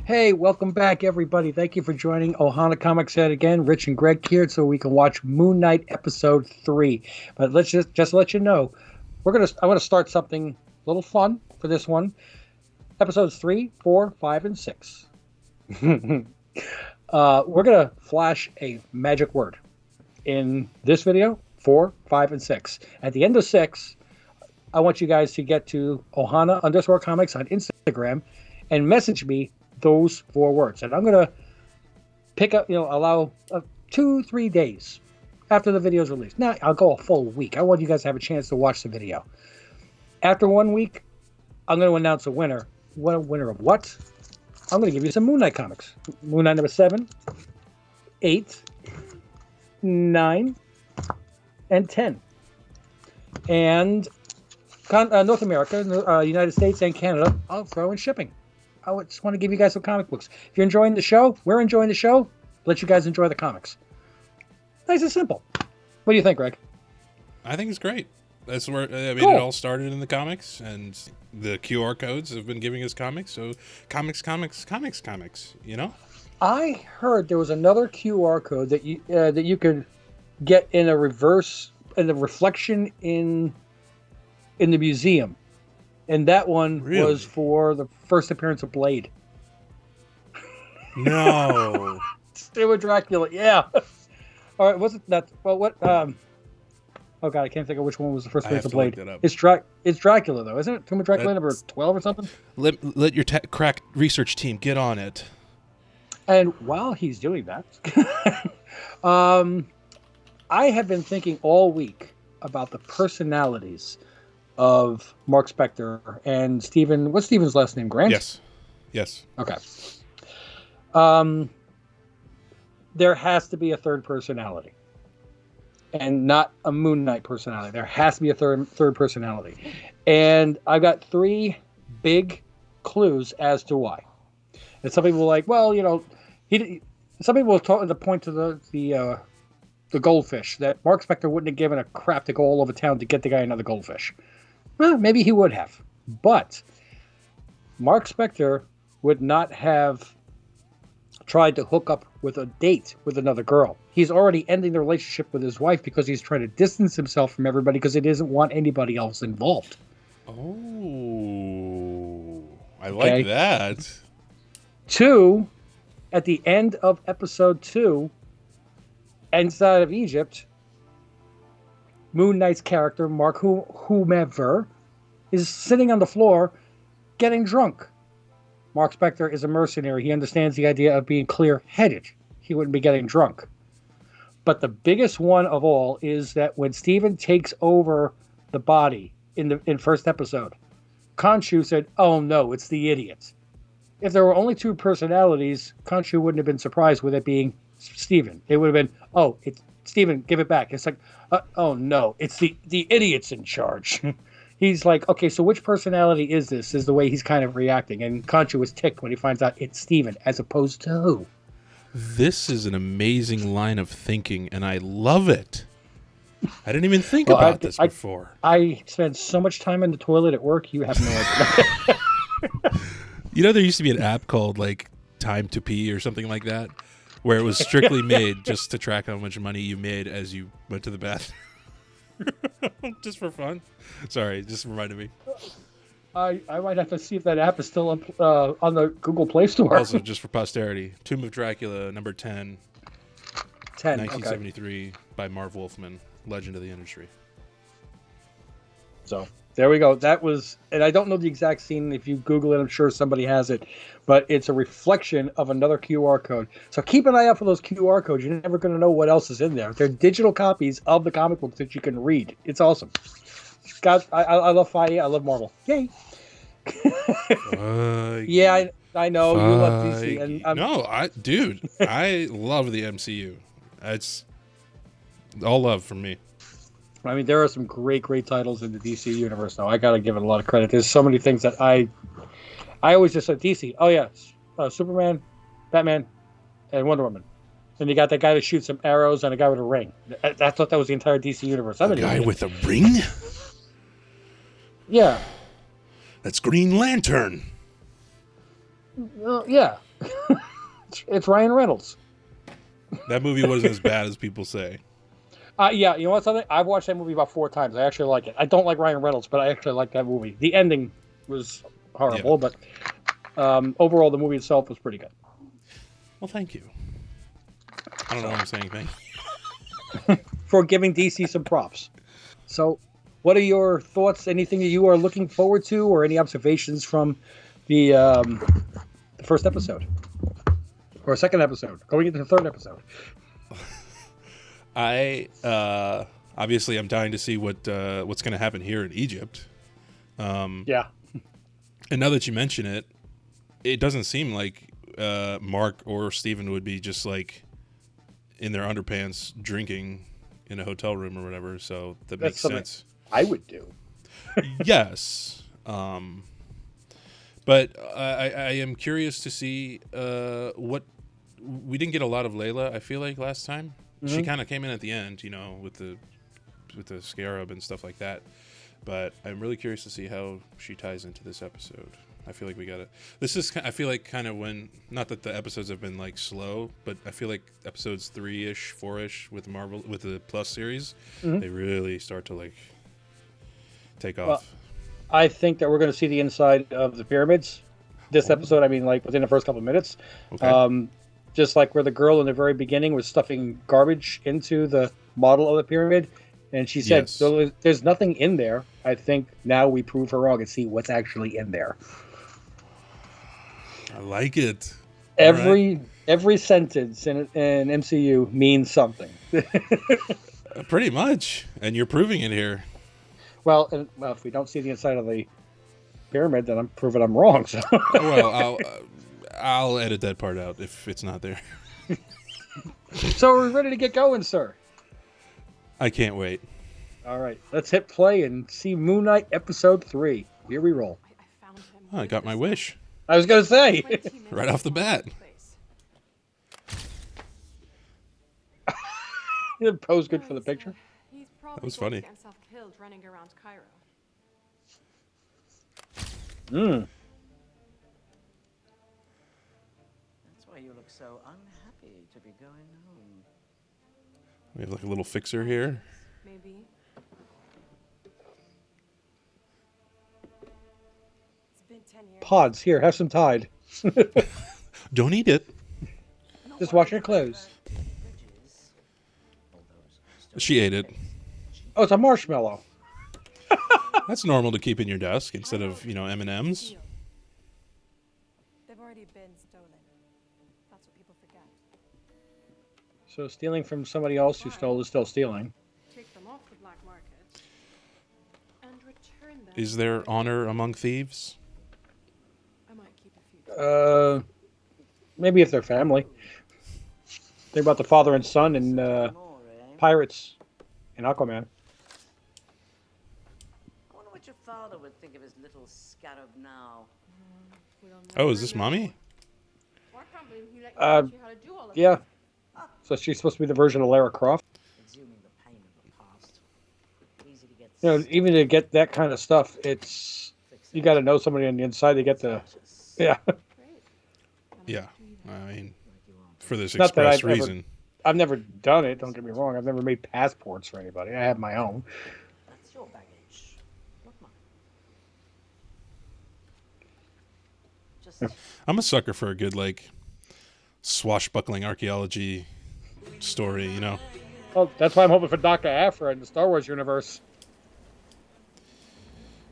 Hey, welcome back, everybody. Thank you for joining Ohana Comics Head again. Rich and Greg here, so we can watch Moon Knight episode 3. But let's just let you know, I want to start something a little fun for this one. Episodes 3, 4, 5, and 6. We're gonna flash a magic word in this video. 4, 5, and 6. At the end of 6, I want you guys to get to Ohana_Comics on Instagram and message me those 4 words, and I'm gonna pick up, allow 2-3 days after the video is released. Now I'll go a full week. I want you guys to have a chance to watch the video. After 1 week, I'm going to announce a winner. What a winner of what? I'm going to give you some Moon Knight comics. Moon Knight number 7, 8, 9, and 10. And North America, United States, and Canada, I'll throw in shipping. I just want to give you guys some comic books. If you're enjoying the show, we're enjoying the show. Let you guys enjoy the comics. Nice and simple. What do you think, Greg? I think it's great. That's where It all started in the comics, and the QR codes have been giving us comics. So comics. You know. I heard there was another QR code that you could get in the reflection in the museum. And that one was for the first appearance of Blade. No. Still with Dracula, yeah. All right, wasn't that? Well, what? Oh God, I can't think of which one was the first appearance of Blade. It's Dracula, though, isn't it? Tomb of Dracula number 12 or something. Let your crack research team get on it. And while he's doing that, I have been thinking all week about the personalities of Mark Spector and Stephen. What's Stephen's last name? Grant? Yes. Okay. There has to be a third personality. And not a Moon Knight personality. There has to be a third personality. And I've got 3 big clues as to why. And some people are like, well, some people will point to the goldfish, that Mark Spector wouldn't have given a crap to go all over town to get the guy another goldfish. Well, maybe he would have. But Mark Spector would not have tried to hook up with a date with another girl. He's already ending the relationship with his wife because he's trying to distance himself from everybody because he doesn't want anybody else involved. Oh, I like that. 2, at the end of episode 2, inside of Egypt, Moon Knight's character, Mark whomever, is sitting on the floor getting drunk. Mark Spector is a mercenary. He understands the idea of being clear-headed. He wouldn't be getting drunk. But the biggest one of all is that when Stephen takes over the body in first episode, Khonshu said, "Oh no, it's the idiot." If there were only 2 personalities, Khonshu wouldn't have been surprised with it being Stephen. It would have been, "Oh, it's Stephen, give it back." It's like, "Oh no, it's the idiot's in charge." He's like, okay, so which personality is this? Is the way he's kind of reacting. And Khonshu was ticked when he finds out it's Stephen as opposed to who. This is an amazing line of thinking, and I love it. I didn't even think about this before. I spend so much time in the toilet at work, you have no idea. There used to be an app called, like, Time to Pee or something like that, where it was strictly made just to track how much money you made as you went to the bathroom. Just for fun. Sorry, just reminded me. I might have to see if that app is still on the Google Play Store. Also, just for posterity, Tomb of Dracula, number 10, 1973, by Marv Wolfman, legend of the industry. So, there we go. That was, and I don't know the exact scene. If you Google it, I'm sure somebody has it. But it's a reflection of another QR code. So keep an eye out for those QR codes. You're never going to know what else is in there. They're digital copies of the comic books that you can read. It's awesome. Guys, I love Feige. I love Marvel. Yay. Yeah, I know. You love DC. And I love the MCU. It's all love from me. I mean, there are some great titles in the DC universe now. I got to give it a lot of credit. There's so many things that I always just said DC. Oh, yeah. Superman, Batman, and Wonder Woman. And you got that guy that shoots some arrows and a guy with a ring. I thought that was the entire DC universe. I'm A an guy idiot. with a ring? Yeah. That's Green Lantern. Yeah. It's Ryan Reynolds. That movie wasn't as bad as people say. Yeah, you know what? Something I've watched that movie about 4 times. I actually like it. I don't like Ryan Reynolds, but I actually like that movie. The ending was horrible, but overall, the movie itself was pretty good. Well, thank you. I don't know why I'm saying thank you. For giving DC some props. So, what are your thoughts? Anything that you are looking forward to, or any observations from the first episode or second episode, going into the third episode? Obviously I'm dying to see what's going to happen here in Egypt. Yeah. And now that you mention it, it doesn't seem like Mark or Steven would be just like in their underpants drinking in a hotel room or whatever. So that makes sense. I would do. Yes. But I am curious to see what we didn't get a lot of Layla, I feel like, last time. Mm-hmm. She kind of came in at the end, you know, with the scarab and stuff like that. But I'm really curious to see how she ties into this episode. I feel like we gotta. I feel like kind of when, not that the episodes have been like slow, but I feel like episodes 3-ish, 4-ish with Marvel, with the Plus series, mm-hmm. they really start to like take off. Well, I think that we're going to see the inside of the pyramids this episode. I mean, like within the first couple of minutes. Okay. Just like where the girl in the very beginning was stuffing garbage into the model of the pyramid, and she said, yes. So there's nothing in there. I think now we prove her wrong and see what's actually in there. I like it. Every sentence in MCU means something. Pretty much, and you're proving it here. Well, if we don't see the inside of the pyramid, then I'm proving I'm wrong. So. Well, I'll edit that part out if it's not there. So are we ready to get going, sir? I can't wait. All right, let's hit play and see Moon Knight episode 3. Here we roll. I got my wish. I was going to say. Right off the bat. You pose good for the picture. That was funny. Running around Cairo. That's why you look so unhappy to be going home. We have like a little fixer here. Maybe. It's been 10 years. Pods, here, have some Tide. Don't eat it. Just wash your clothes. She ate it. Oh, it's a marshmallow. That's normal to keep in your desk instead of, M&Ms. They've already been stolen. That's what people forget. So stealing from somebody else who stole is still stealing. Take them off the black market and return them. Is there honor among thieves? I might keep a few. Maybe if they're family. Think about the father and son in Pirates and Aquaman. Your father would think of his little scarab now. Oh, is this mommy? Yeah. So she's supposed to be the version of Lara Croft. Exhuming the pain of the past. Easy to get. Even to get that kind of stuff, you got to know somebody on the inside to get the. Yeah. Yeah, I mean, for this express reason. I've never done it. Don't get me wrong. I've never made passports for anybody. I have my own. That's your baggage. I'm a sucker for a good, swashbuckling archaeology story, Well, that's why I'm hoping for Dr. Aphra in the Star Wars universe.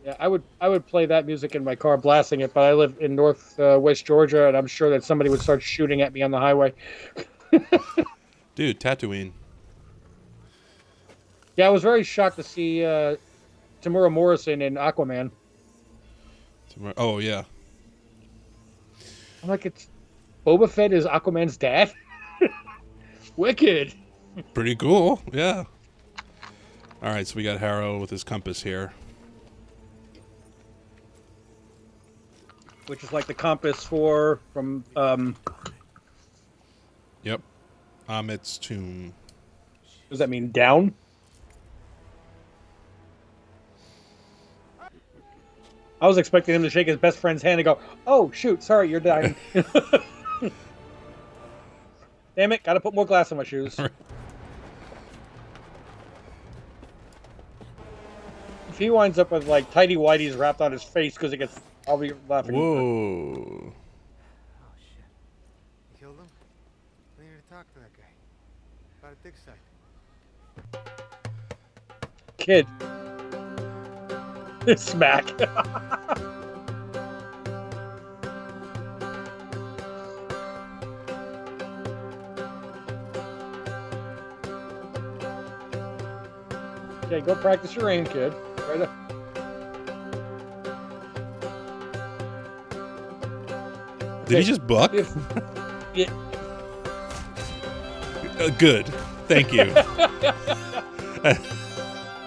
Yeah, I would play that music in my car, blasting it, but I live in West Georgia, and I'm sure that somebody would start shooting at me on the highway. Dude, Tatooine. Yeah, I was very shocked to see Tamura Morrison in Aquaman. Oh, yeah. I'm like, it's Boba Fett is Aquaman's dad? Wicked. Pretty cool, yeah. All right, so we got Harrow with his compass here. Which is like the compass from... Yep. Amit's tomb. Does that mean down? I was expecting him to shake his best friend's hand and go, "Oh shoot, sorry, you're dying." Damn it! Gotta put more glass on my shoes. If he winds up with like tidy whities wrapped on his face because it gets, I'll be laughing. Whoa. Oh shit. You killed him? I need to talk to that guy. About a dig site. Kid. Smack. Okay, go practice your aim, kid. Right up. Did he just buck? Yeah. Good. Thank you.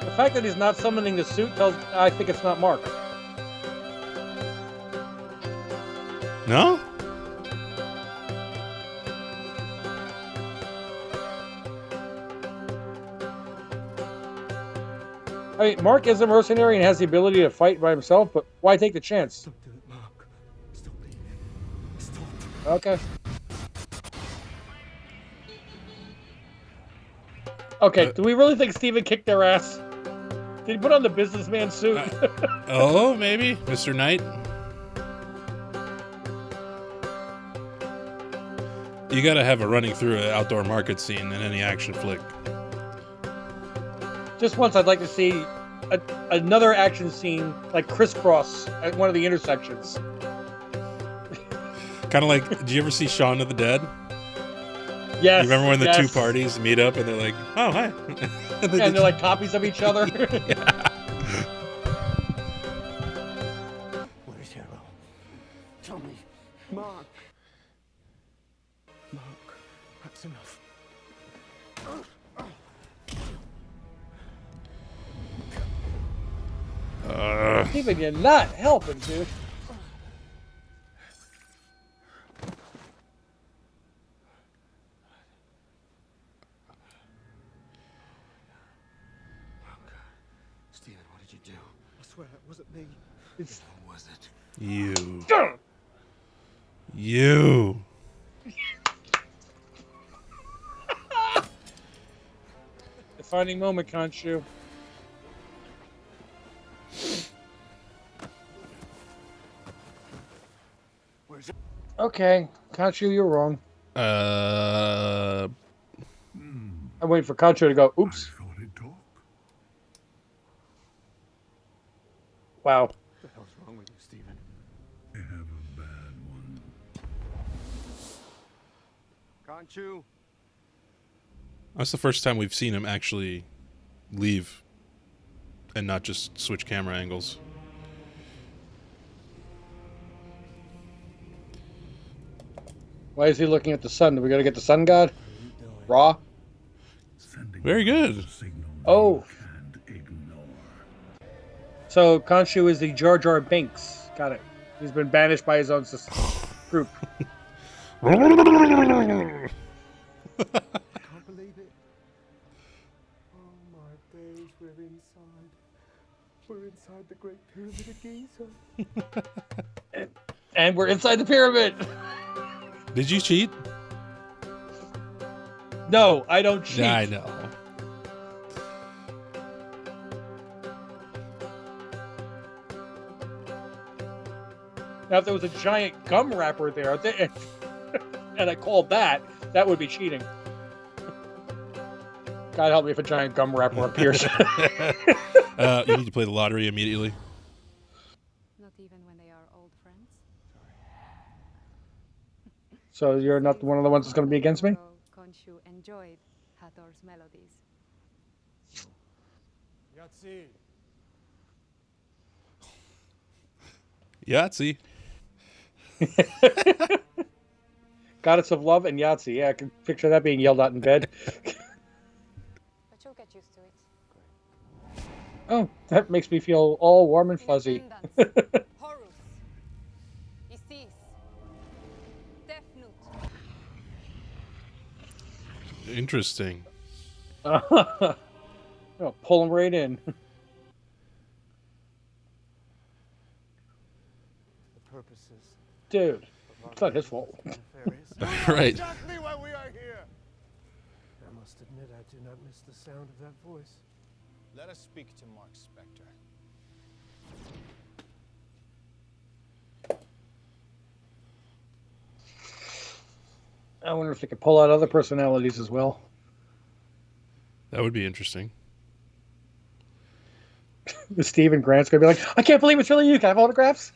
The fact that he's not summoning the suit tells I think it's not Mark. No? I mean, Mark is a mercenary and has the ability to fight by himself, but why take the chance? Don't do it, Mark. Stop it. Stop. Okay. Okay, do we really think Steven kicked their ass? Did he put on the businessman suit? Oh, maybe. Mr. Knight. You gotta have a running through an outdoor market scene in any action flick. Just once, I'd like to see another action scene like crisscross at one of the intersections. Kind of like, did you ever see Shaun of the Dead? Yes. You remember when the yes. two parties meet up and they're like, oh, hi. And they're like copies of each other. Where's Hero? Tell me. Mark. Mark. That's enough. Steven, you're not helping, dude. Steven, what did you do? I swear it wasn't me. It's What was it? You. You. defining moment, Khonshu. Okay, Khonshu, you're wrong. I'm waiting for Khonshu to go, oops. Wow. What the hell's wrong with you, Steven? I have a bad one. Khonshu? That's the first time we've seen him actually leave and not just switch camera angles. Why is he looking at the sun? Do we gotta get the sun god? Ra? Sending Very good. signal Oh. you can't ignore. So Khonshu is the Jar Jar Binks. Got it. He's been banished by his own group. I can't believe it. Oh my days, we're inside. We're inside the Great Pyramid of Giza. And we're inside the pyramid. Did you cheat? No, I don't cheat. Yeah, I know. Now, if there was a giant gum wrapper there, and I called that, that would be cheating. God help me if a giant gum wrapper appears. You need to play the lottery immediately. Not even when they are old friends. So you're not one of the ones that's going to be against me? Khonshu enjoyed Hathor's melodies. Yahtzee. Yahtzee. Goddess of Love and Yahtzee. Yeah, I can picture that being yelled out in bed. But you'll get used to it. Oh, that makes me feel all warm and fuzzy. Attendance. Horus. Isis. Defnut. Interesting. Oh, pull him right in. The purposes Dude, of it's not his fault. nefarious. Right. Exactly why we are here. I must admit, I do not miss the sound of that voice. Let us speak to Mark Spector. I wonder if they could pull out other personalities as well. That would be interesting. Stephen Grant's gonna be like, I can't believe it's really you. Can I have autographs?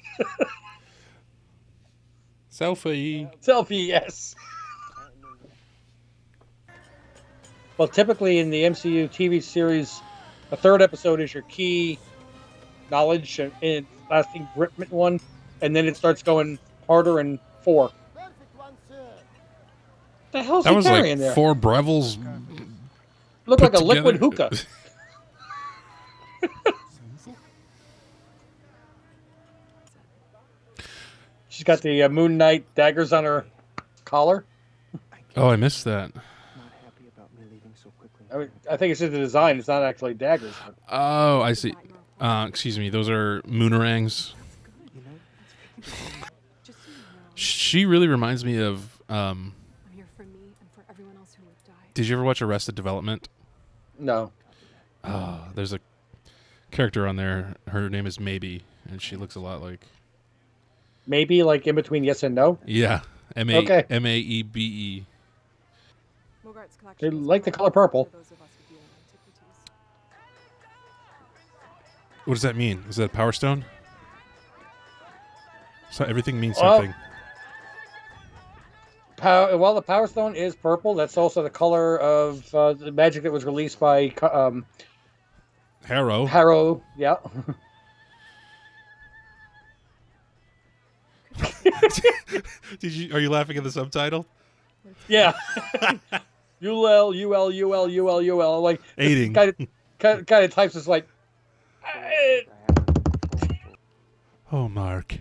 Selfie. Selfie, yes. Well, typically in the MCU TV series, a third episode is your key knowledge and lasting gripment one, and then it starts going harder in 4. The hell's That he was carrying like there? 4 Breville's. Looked put like a liquid together. hookah. She's got the Moon Knight daggers on her collar. Oh, I missed that. Not happy about me leaving so quickly. I mean, I think it's just the design. It's not actually daggers. But Oh, I see. Excuse me. Those are Moonerangs. You know, Just so you know, She really reminds me of. I'm here for me and for everyone else who would die. Did you ever watch Arrested Development? no. Oh, there's a character on there. Her name is Maybe, and she looks a lot like. Maybe like in between yes and no. Yeah, Okay. Maebe. Mogart's collection They is like the great color purple. for those of us who deal in antiquities. What does that mean? Is that Power Stone? So everything means Well, something. Well, the Power Stone is purple. That's also the color of the magic that was released by Harrow. Harrow. Yeah. Are you laughing at the subtitle? Yeah. UL. Like Aiding. kind of types is like. Oh, Mark.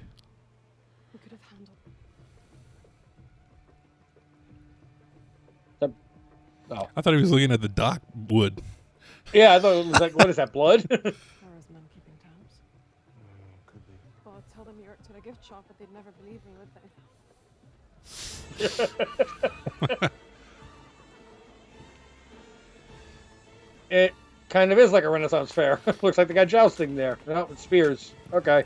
We could have handled. I thought he was looking at the dock wood. Yeah, I thought it was like, what is that, blood? Laura's men keeping tabs. could be. Well, I'd tell them you worked at a gift shop, but they'd never believe me, would they? It kind of is like a Renaissance fair. Looks like they got jousting there. No, it's spears. Okay.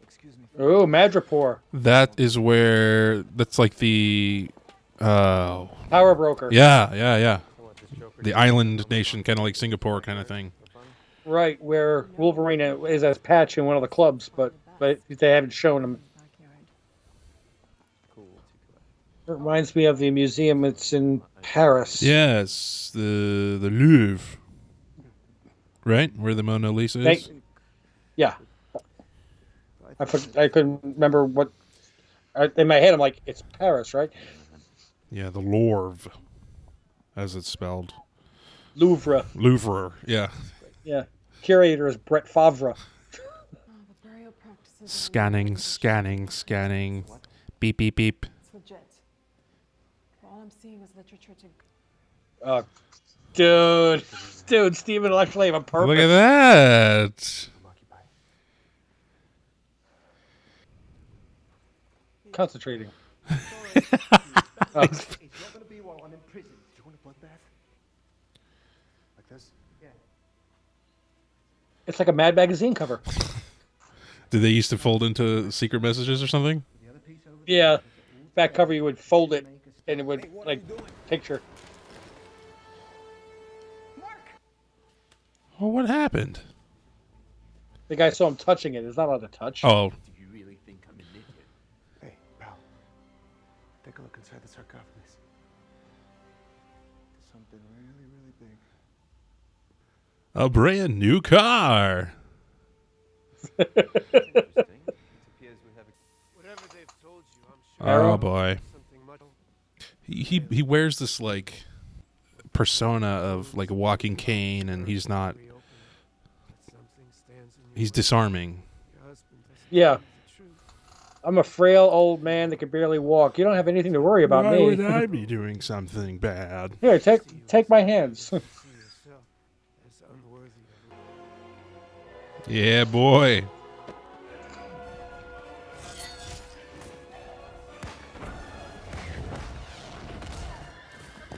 Excuse me. Ooh, Madripoor. That is where. That's like the. Oh. Power broker. Yeah. I want this Joker The to- island nation, kind of like Singapore kind of thing. For fun? Right, where Wolverine is as Patch in one of the clubs, but they haven't shown him. Backyard. Cool. It reminds me of the museum. It's in Paris. Yes, the Louvre. Right? Where the Mona Lisa is? Yeah. I couldn't remember what. In my head, I'm like, it's Paris, right? Yeah, the Louvre, as it's spelled. Louvre. Louvre, yeah. Yeah. Curator is Brett Favre. Oh, the burial practices. are Scanning. Beep, beep, beep. It's legit. All I'm seeing is literature to. Dude, Stephen will actually have a purpose. Look at that. I'm occupied. Concentrating. It's not going to be while I'm in prison. Do you want a bloodbath? Like this? Yeah. It's like a Mad Magazine cover. Did they used to fold into secret messages or something? The other piece over Yeah. Back cover, you would fold it, and it would, like, picture. Oh, what happened? The guy saw him touching it. It's not allowed to touch. Oh, Hey, pal. Take a look inside the sarcophagus. Something really, really big. a brand new car. Whatever they've told you, I'm Oh Arrow? boy. something much. He wears this like persona of like a walking cane, and he's not. Reopen it. But something stands in your He's way. disarming. Your husband doesn't Yeah. tell you the truth. I'm a frail old man that can barely walk. You don't have anything to worry about Why me. would I be doing something bad? Here, take my hands. See yourself as unworthy of Yeah, boy.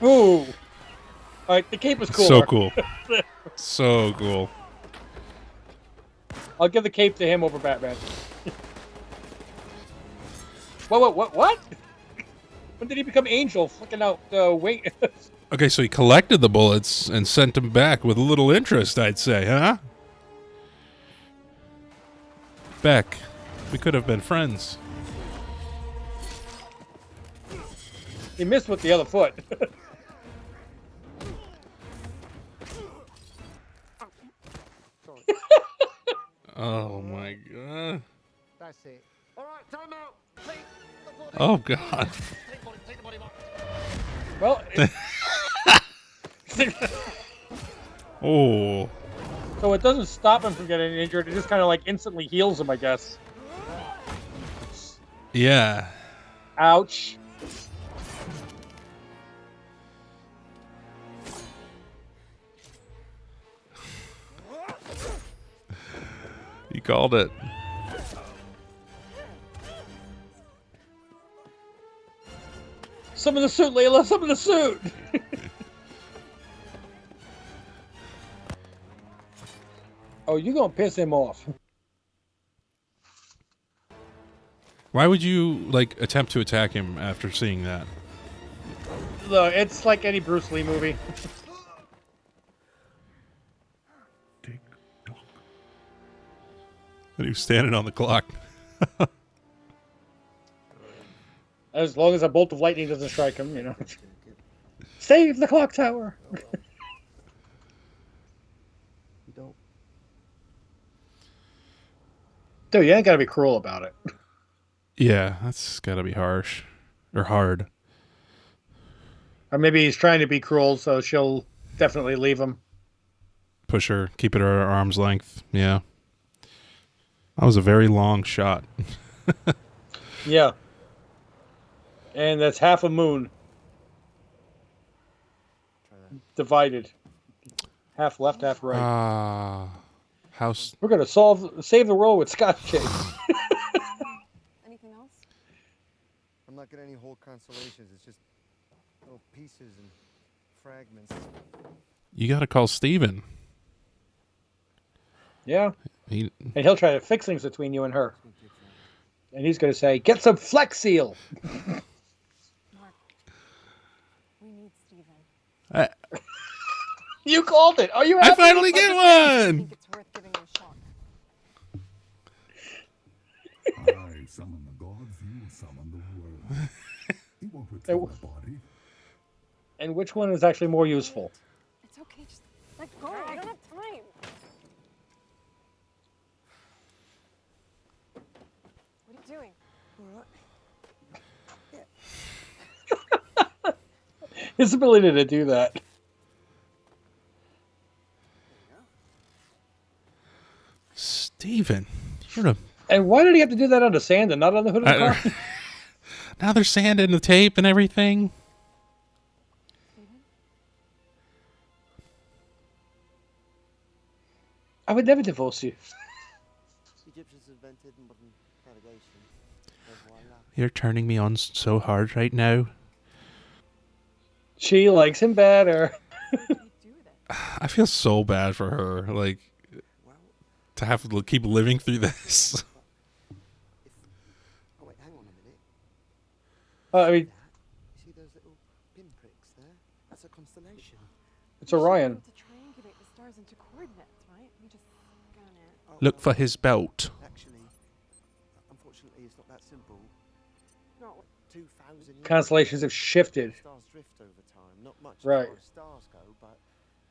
Ooh. All right, the cape is cool. So cool. So cool. I'll give the cape to him over Batman. What? When did he become Angel? Flicking out wing. Okay, so he collected the bullets and sent them back with a little interest, I'd say, huh? Beck, we could have been friends. He missed with the other foot. Oh my god. That's it. All right, time out. Take the body. Oh god. Take the body back. Well, Oh. so it doesn't stop him from getting injured. It just kind of like instantly heals him, I guess. Yeah. Ouch. You called it. Some of the suit, Layla. Some of the suit. Oh, you're gonna piss him off. Why would you, like, attempt to attack him after seeing that? Look, it's like any Bruce Lee movie. Tick tock. And he was standing on the clock. As long as a bolt of lightning doesn't strike him, you know. Save the clock tower. You don't. Dude, you ain't gotta be cruel about it. Yeah, that's gotta be harsh. Or hard. Or maybe he's trying to be cruel, so she'll definitely leave him. Push her, keep it at arm's length. Yeah. That was a very long shot. Yeah. And that's half a moon. Divided. Half left, half right. Ah. House. We're gonna save the world with Scotch tape. Anything else? I'm not getting any whole constellations. It's just little pieces and fragments. You gotta call Steven. Yeah. He, And he'll try to fix things between you and her. And he's gonna say, "Get some Flex Seal." Mark. We need Steven. I, You called it. Are you I happy? finally get I one! think it's worth giving it a shot. I summon the gods, you summon the world. He won't return the body. And which one is actually more useful? It's okay, just let go. I don't have time. What are you doing? His ability to do that. Steven, you're a. And why did he have to do that on the sand and not on the hood of the car? Now there's sand in the tape and everything. I would never divorce you. Egyptians invented modern navigation. Voila. You're turning me on so hard right now. She likes him better. What do you do with it? I feel so bad for her. Like, Well, to have to keep living through this. oh wait, hang on a minute. I mean, You see those little pinpricks there? That's a constellation. it's Orion. To triangulate the stars into coordinates, right? We just scan it. Oh, Look for his belt. Actually, unfortunately, it's not that simple. No, 2,000 years. Constellations have shifted. Stars drift over time. Not much Right. as far as stars go, but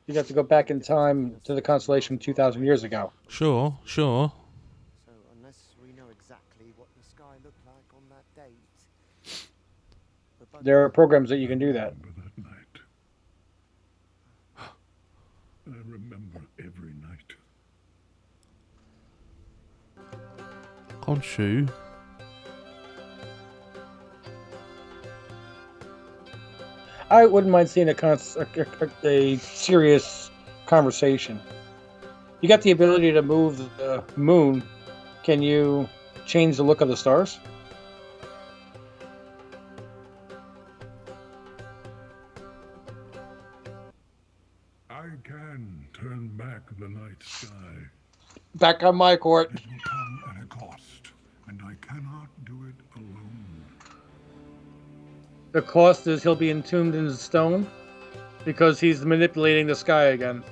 You'd have to go back in time to the constellation 2,000 years ago. Sure. so unless we know exactly what the sky looked like on that date, we're both- There are programs that you can do that. Remember that night. I remember every night. Khonshu. I wouldn't mind seeing a serious conversation. You got the ability to move the moon. Can you change the look of the stars? I can turn back the night sky. Back on my court. It will come at a cost, and I cannot do it alone. The cost is he'll be entombed in stone because he's manipulating the sky again.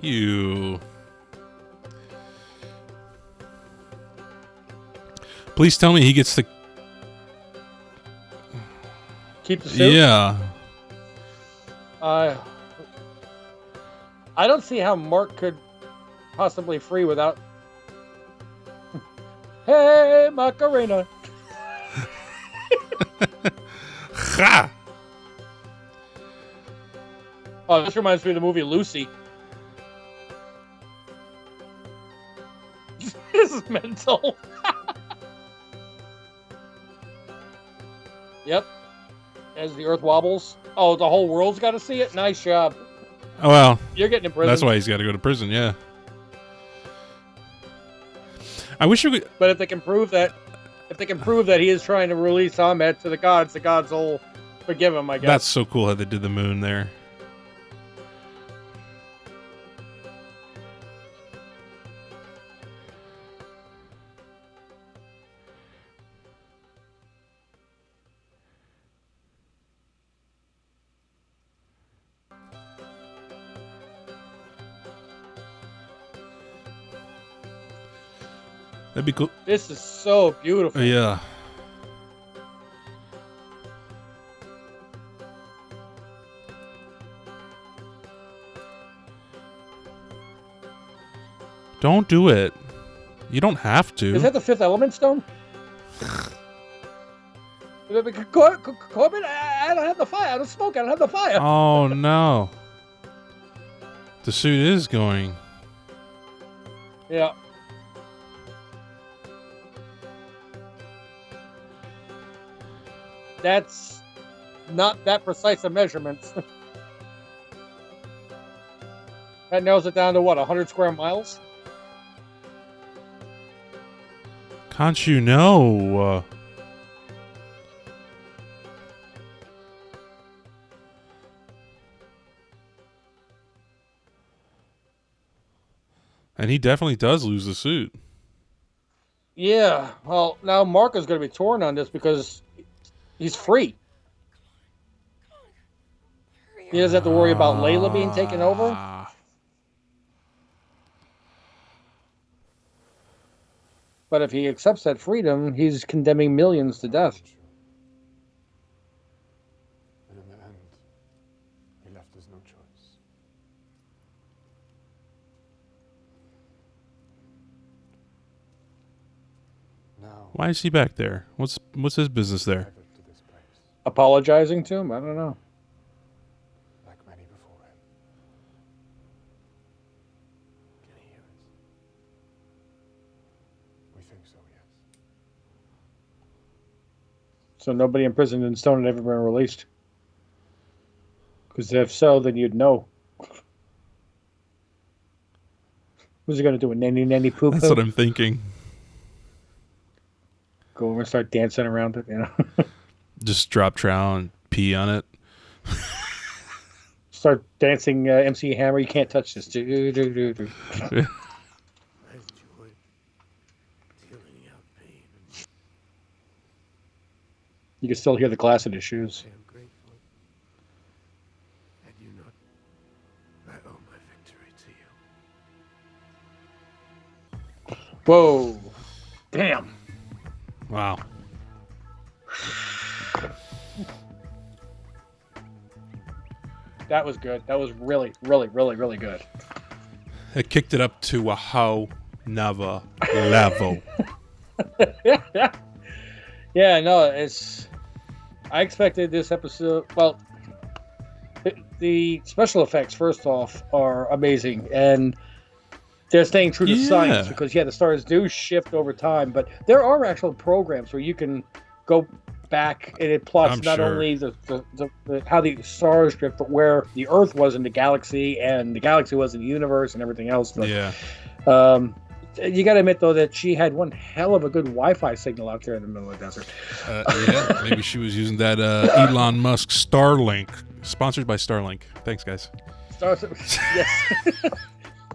You. Please tell me he gets to. Keep the suit? Yeah. I don't see how Mark could possibly free without. Hey, Macarena. Ha! Oh, this reminds me of the movie Lucy. This is mental. Yep. As the earth wobbles. Oh, the whole world's got to see it? Nice job. Oh, well, You're getting in prison. that's why he's got to go to prison, yeah. I wish you could. But if they can prove that he is trying to release Ahmed to the gods will forgive him, I guess. That's so cool how they did the moon there. That'd be cool. This is so beautiful. Yeah. Don't do it. You don't have to. Is that the fifth element stone? Corbin, I don't have the fire. I don't smoke. I don't have the fire. Oh no. The suit is going. Yeah. That's not that precise of measurements. That narrows it down to what, 100 square miles? Can't you know? And he definitely does lose the suit. Yeah. Well, now Mark is going to be torn on this because he's free. He doesn't have to worry about Layla being taken over. But if he accepts that freedom, he's condemning millions to death. And in the end, he left us no choice. Now, Why is he back there? What's his business there? gathered to this place, Apologizing to him? I don't know. like many before him. Can he hear us? We think so, yes. So nobody imprisoned in stone had ever been released. Because if so, then you'd know. Who's he going to do? A nanny poo That's what I'm thinking. Go over and start dancing around it, you know? Just drop trowel and pee on it. Start dancing MC Hammer. You can't touch this. I enjoy dealing out pain. You can still hear the glass in his shoes. I am grateful. Had you not, I owe my victory to you. Whoa. Damn. Wow. That was good. That was really, really, really, really good. It kicked it up to a how never level. Yeah, no, it's. I expected this episode. Well, the special effects, first off, are amazing. And they're staying true to Yeah. science because the stars do shift over time, but there are actual programs where you can go back and it plots I'm not sure. only the how the stars drift, but where the Earth was in the galaxy and the galaxy was in the universe and everything else. But, Yeah. you got to admit though that she had one hell of a good Wi-Fi signal out there in the middle of the desert. Yeah. Maybe she was using that Elon Musk Starlink, sponsored by Starlink. Thanks, guys. Stars, yes.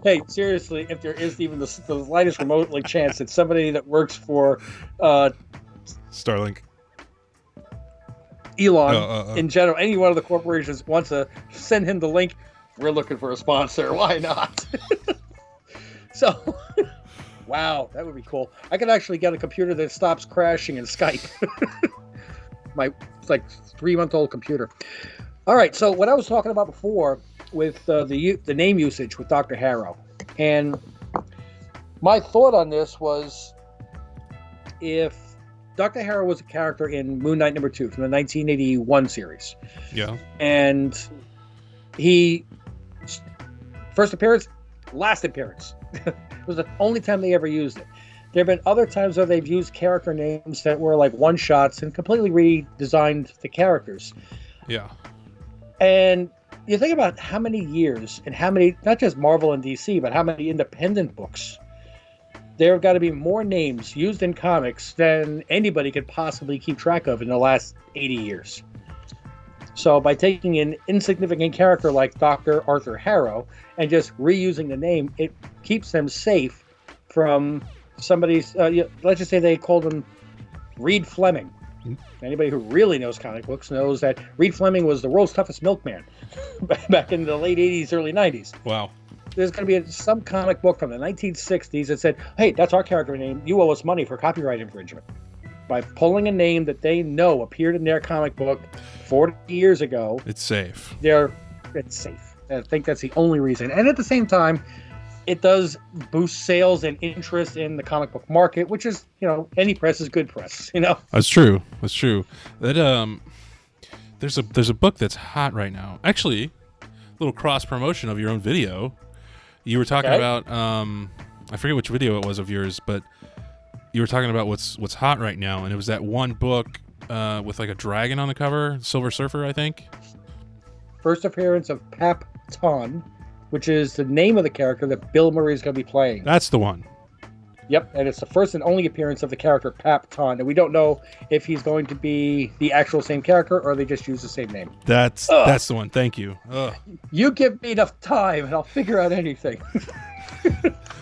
Hey, seriously, if there is even the slightest remotely chance that somebody that works for Starlink. Elon in general, any one of the corporations wants to send him the link, we're looking for a sponsor. Why not? So, wow, that would be cool. I could actually get a computer that stops crashing in Skype. It's like 3-month-old computer. All right, so what I was talking about before with the name usage with Dr. Harrow, and my thought on this was if Dr. Harrow was a character in Moon Knight #2 from the 1981 series, Yeah. and he first appearance, last appearance. It was the only time they ever used it. There have been other times where they've used character names that were like one-shots and completely redesigned the characters. Yeah. And you think about how many years and how many, not just Marvel and DC, but how many independent books. There have got to be more names used in comics than anybody could possibly keep track of in the last 80 years. So by taking an insignificant character like Dr. Arthur Harrow and just reusing the name, it keeps them safe from somebody's, let's just say they called him Reed Fleming. Anybody who really knows comic books knows that Reed Fleming was the world's toughest milkman back in the late 80s, early 90s. Wow. There's going to be some comic book from the 1960s that said, hey, that's our character name. You owe us money for copyright infringement. By pulling a name that they know appeared in their comic book 40 years ago, It's safe. it's safe. I think that's the only reason. And at the same time, it does boost sales and interest in the comic book market, which is, any press is good press, That's true. That's true. That there's a book that's hot right now. Actually, a little cross promotion of your own video. You were talking Okay. about I forget which video it was of yours, but you were talking about what's hot right now, and it was that one book with like a dragon on the cover, Silver Surfer, I think. First appearance of Pap Ton, which is the name of the character that Bill Murray is going to be playing. That's the one. Yep, and it's the first and only appearance of the character Pap Ton, and we don't know if he's going to be the actual same character or they just use the same name. That's the one. Thank you. Ugh. You give me enough time, and I'll figure out anything.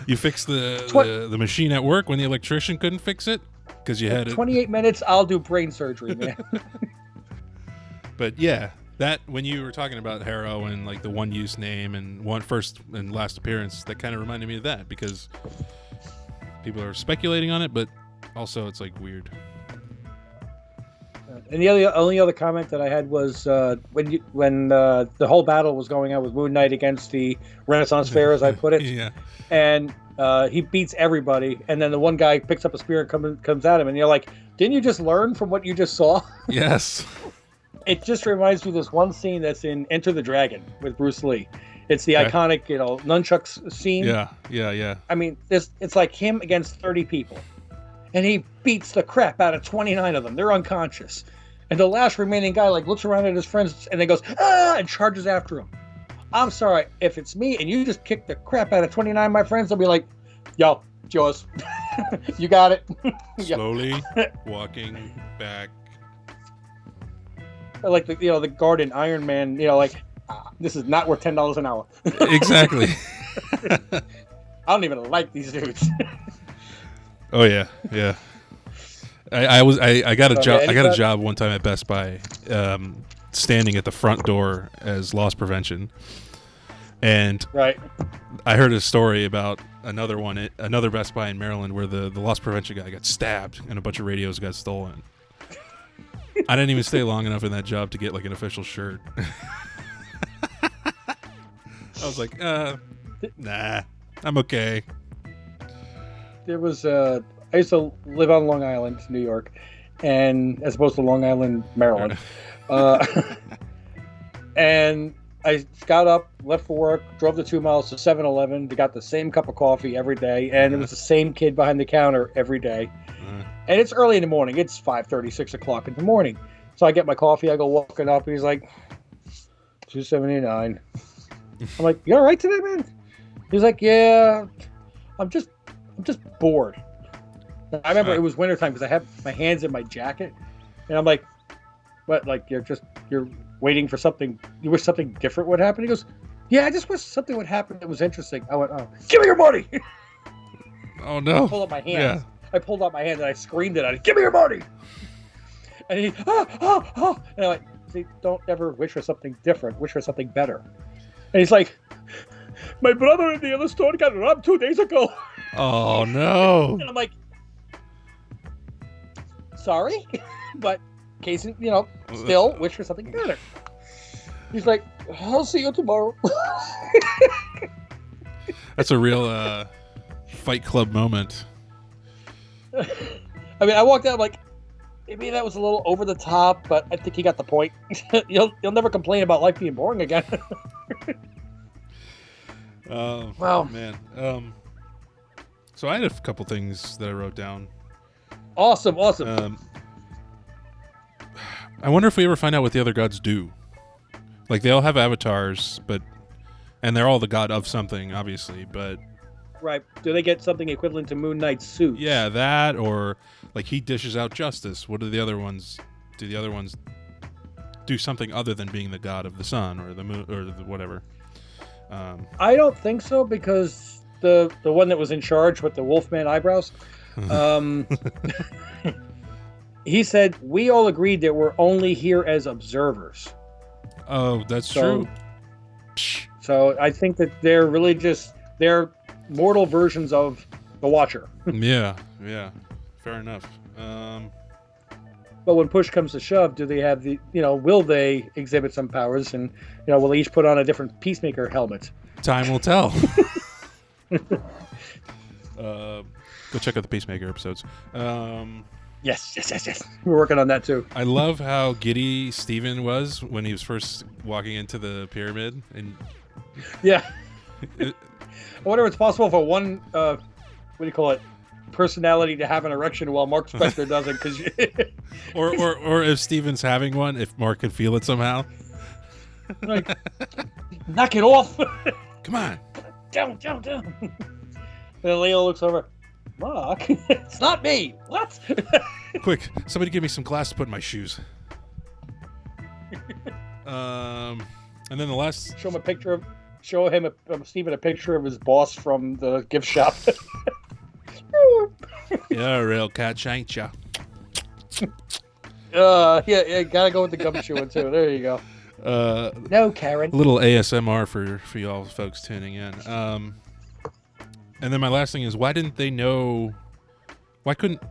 You fixed the machine at work when the electrician couldn't fix it because you had it. 28 minutes, I'll do brain surgery, man. But yeah, that when you were talking about Harrow and like the one use name and one first and last appearance, that kind of reminded me of that because people are speculating on it, but also it's like weird. And the only other comment that I had was when the whole battle was going on with Moon Knight against the Renaissance Fair, as I put it, Yeah. and he beats everybody, and then the one guy picks up a spear and comes at him, and you're like, didn't you just learn from what you just saw? Yes. It just reminds me of this one scene that's in Enter the Dragon with Bruce Lee. It's the Okay. iconic, nunchucks scene. Yeah. I mean, it's like him against 30 people. And he beats the crap out of 29 of them. They're unconscious. And the last remaining guy looks around at his friends and then goes, ah, and charges after him. I'm sorry, if it's me and you just kick the crap out of 29 of my friends, I'll be like, yo, it's yours. You got it. Yep. Slowly walking back. Like the Garden Iron Man, this is not worth $10 an hour. Exactly. I don't even like these dudes. Oh yeah. I got a job. Okay, I got a job one time at Best Buy, standing at the front door as loss prevention, and Right. I heard a story about another Best Buy in Maryland where the loss prevention guy got stabbed and a bunch of radios got stolen. I didn't even stay long enough in that job to get like an official shirt. I was like, nah, I'm okay. There was I used to live on Long Island, New York, and as opposed to Long Island, Maryland. And I got up, left for work, drove the 2 miles to 7-Eleven, got the same cup of coffee every day, and it was the same kid behind the counter every day. And it's early in the morning. It's 5:30, 6 o'clock in the morning. So I get my coffee, I go walking up, and he's like, $2.79. I'm like, you all right today, man? He's like, yeah, I'm just bored. I remember it was wintertime because I have my hands in my jacket, and I'm like, what? Like you're waiting for something? You wish something different would happen? He goes, yeah, I just wish something would happen that was interesting. I went, oh, give me your money! Oh no! I pulled up my hands. Yeah. I pulled up my hand and I screamed it at him, give me your money! And he, and I'm like, see, don't ever wish for something different. Wish for something better. And he's like, my brother in the other store got robbed 2 days ago. Oh no! And I'm like, sorry, but case, still wish for something better. He's like, I'll see you tomorrow. That's a real Fight Club moment. I mean, I walked out like, maybe that was a little over the top, but I think he got the point. You'll never complain about life being boring again. Wow, man. So I had a couple things that I wrote down. Awesome. I wonder if we ever find out what the other gods do. Like they all have avatars, and they're all the god of something, obviously. But right, do they get something equivalent to Moon Knight's suit? yeah, that or like he dishes out justice. What do the other ones? Do the other ones do something other than being the god of the sun or the moon or whatever? I don't think so because the one that was in charge with the Wolfman eyebrows, he said we all agreed that we're only here as observers. Oh, that's true. So I think that they're really they're mortal versions of the Watcher. Yeah, fair enough. But when push comes to shove, do they have will they exhibit some powers and, will they each put on a different Peacemaker helmet? Time will tell. Go check out the Peacemaker episodes. Yes. We're working on that too. I love how giddy Steven was when he was first walking into the pyramid. And yeah. I wonder if it's possible for one, what do you call it, personality to have an erection while Mark Spector doesn't. Cause or if Steven's having one, if Mark could feel it somehow. Like, knock it off. Come on. Down. And then Leo looks over. Mark, it's not me. What? Quick, somebody give me some glass to put in my shoes. And then the last. Show him Steven a picture of his boss from the gift shop. Yeah, real catch, ain't ya? Yeah, gotta go with the gumshoe one too. There you go. No, Karen. A little ASMR for y'all folks tuning in. And then my last thing is, why didn't they know? Why couldn't,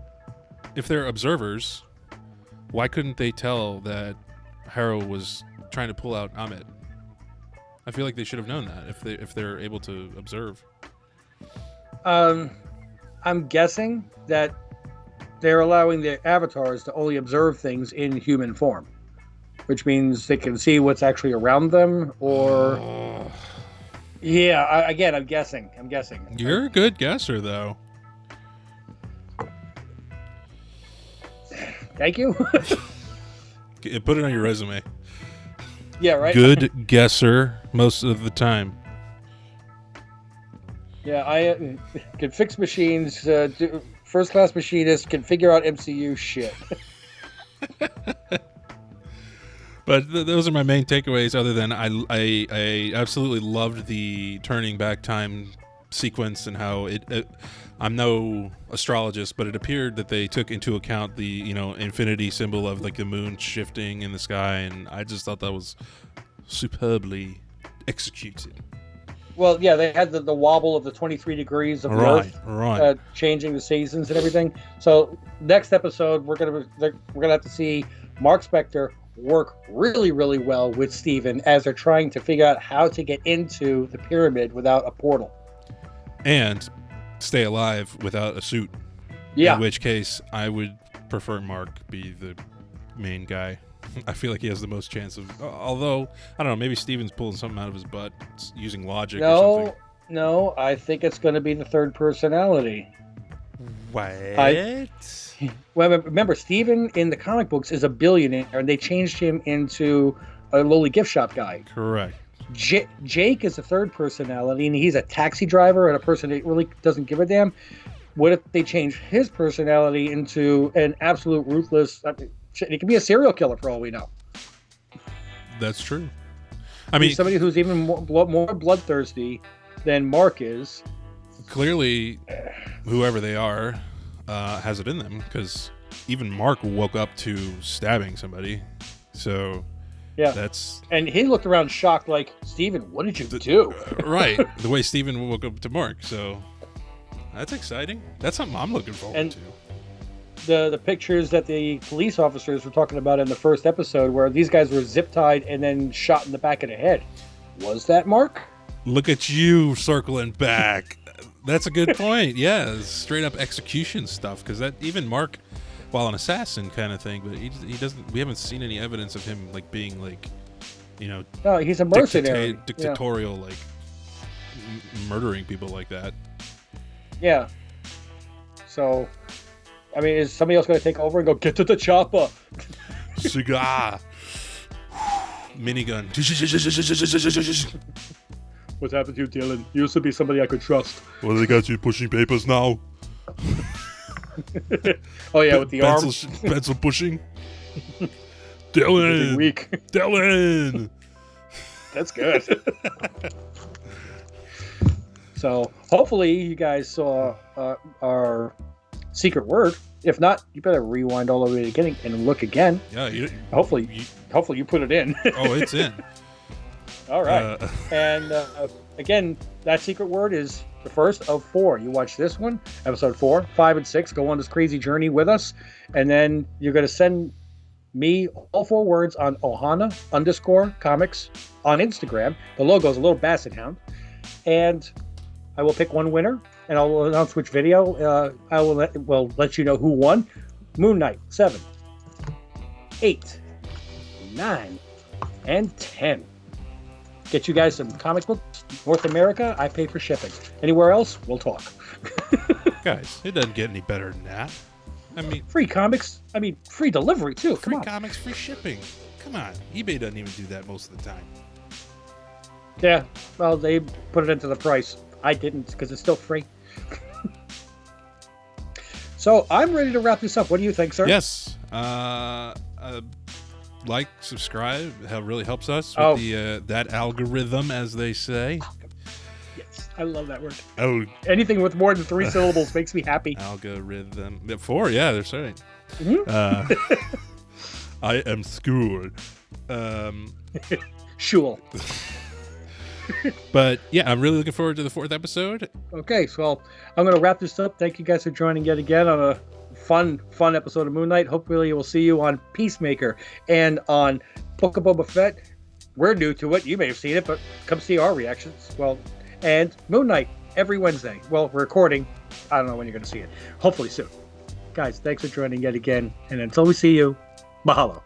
if they're observers, why couldn't they tell that Harrow was trying to pull out Amit? I feel like they should have known that if they're able to observe. I'm guessing that they're allowing the avatars to only observe things in human form, which means they can see what's actually around them, or yeah. Again, I'm guessing. You're a good guesser, though. Thank you. Put it on your resume. Yeah, right. Good guesser most of the time. Yeah, I can fix machines. First-class machinist can figure out MCU shit. But those are my main takeaways. Other than I absolutely loved the turning back time sequence and how it I'm no astrologist, but it appeared that they took into account the infinity symbol of like the moon shifting in the sky, and I just thought that was superbly executed. Well, yeah, they had the wobble of the 23 degrees of the Earth, right. Changing the seasons and everything. So next episode, we're gonna have to see Mark Spector work really, really well with Steven as they're trying to figure out how to get into the pyramid without a portal and stay alive without a suit. Yeah. In which case, I would prefer Mark be the main guy. I feel like he has the most chance of. Although I don't know, maybe Steven's pulling something out of his butt using logic or something. No, I think it's going to be the third personality. What? Well, remember, Steven in the comic books is a billionaire, and they changed him into a lowly gift shop guy. Correct. Jake is a third personality, and he's a taxi driver and a person that really doesn't give a damn. What if they change his personality into an absolute ruthless? He could be a serial killer for all we know. That's true. I mean, He's somebody who's even more bloodthirsty than Mark is. Clearly, whoever they are has it in them, because even Mark woke up to stabbing somebody. So Yeah, that's and he looked around shocked, like, Steven, what did you do? right. The way Steven woke up to Mark. So that's exciting. That's something I'm looking forward to. The pictures that the police officers were talking about in the first episode, where these guys were zip tied and then shot in the back of the head, was that Mark? Look at you circling back. That's a good point. Yeah, straight up execution stuff. Because that even Mark, while an assassin kind of thing, but he doesn't. We haven't seen any evidence of him like being like, No, he's a mercenary. dictatorial, like murdering people like that. Yeah. So, I mean, is somebody else going to take over and go, get to the chopper? Cigar, minigun. What's happened to you, Dylan? You used to be somebody I could trust. Well, they got you pushing papers now. Oh yeah, with the arms. Pencil pushing. Getting Dylan. weak. Dylan. That's good. So hopefully you guys saw our secret word. If not, you better rewind all the way to the beginning and look again. Yeah. Hopefully you put it in. Oh, it's in. All right. And again, that secret word is the first of 4. You watch this one, episode 4, 5, and 6. Go on this crazy journey with us. And then you're going to send me all 4 words on Ohana_comics on Instagram. The logo is a little basset hound. And I will pick one winner, and I'll announce which video. I will let you know who won. Moon Knight 7, 8, 9, and 10. Get you guys some comic books. North America, I pay for shipping. Anywhere else, we'll talk. Guys, it doesn't get any better than that. I mean, Free comics. I mean, free delivery too. free Come on. comics, free shipping. Come on. eBay doesn't even do that most of the time. Yeah. Well, they put it into the price. I didn't because it's still free. So I'm ready to wrap this up. What do you think, sir? Yes. Like, subscribe. It really helps us with the that algorithm, as they say. Yes, I love that word. Oh, Anything with more than 3 syllables makes me happy. algorithm. 4, yeah, that's right. Mhm. I am schooled. Shul. But yeah, I'm really looking forward to the 4th episode. Okay, so I'm going to wrap this up. Thank you guys for joining yet again on a fun episode of Moon Knight. Hopefully we'll see you on Peacemaker and on Book of Boba Fett. We're new to it. You may have seen it, but come see our reactions. Well, and Moon Knight every Wednesday. Well, we're recording. I don't know when you're going to see it. Hopefully soon. Guys, thanks for joining yet again. And until we see you, mahalo.